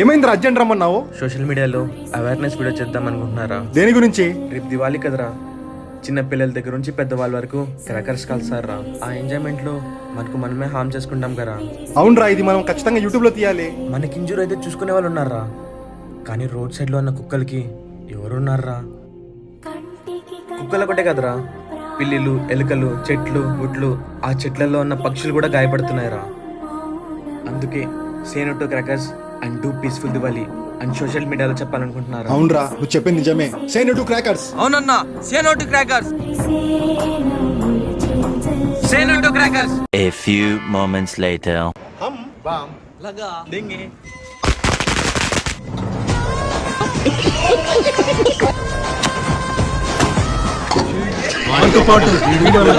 ఏమైంది అర్జెంట్ రమ్మన్నావు? సోషల్ మీడియాలో అవేర్నెస్ వీడియో చేద్దాం అనుకుంటున్నారా? దేని గురించి? రేపు దివాళీ కదరా, చిన్న పిల్లల దగ్గర నుంచి పెద్దవాళ్ళ వరకు క్రాకర్స్ కాల్స్తారా. ఆ ఎంజాయ్మెంట్ లో మనకు మనమే హామ్ చేసుకుంటాం కదా. అవునరా, ఇది మనం ఖచ్చితంగా యూట్యూబ్ లో తీయాలి. మనకి ఇంజూర్ అయితే చూసుకునే వాళ్ళు ఉన్నారా, కానీ రోడ్ సైడ్ లో ఉన్న కుక్కలకి ఎవరున్నారా? కుక్కలు ఒకటే కదరా, పిల్లిలు, ఎలుకలు, చెట్లు, గుట్లు, ఆ చెట్లలో ఉన్న పక్షులు కూడా గాయపడుతున్నాయిరా. అందుకే say no to crackers and do peaceful Diwali అని సోషల్ మీడియాలో చెప్పాలనుకుంటున్నారా? అవునరా, నువ్వు చెప్పింది నిజమే. Say no to crackers. అవునన్నా, say no to crackers. Say no to crackers. A few moments later. హమ్ బామ్ లగా దెంగే. మనతో పాటు ఈ వీడియోలో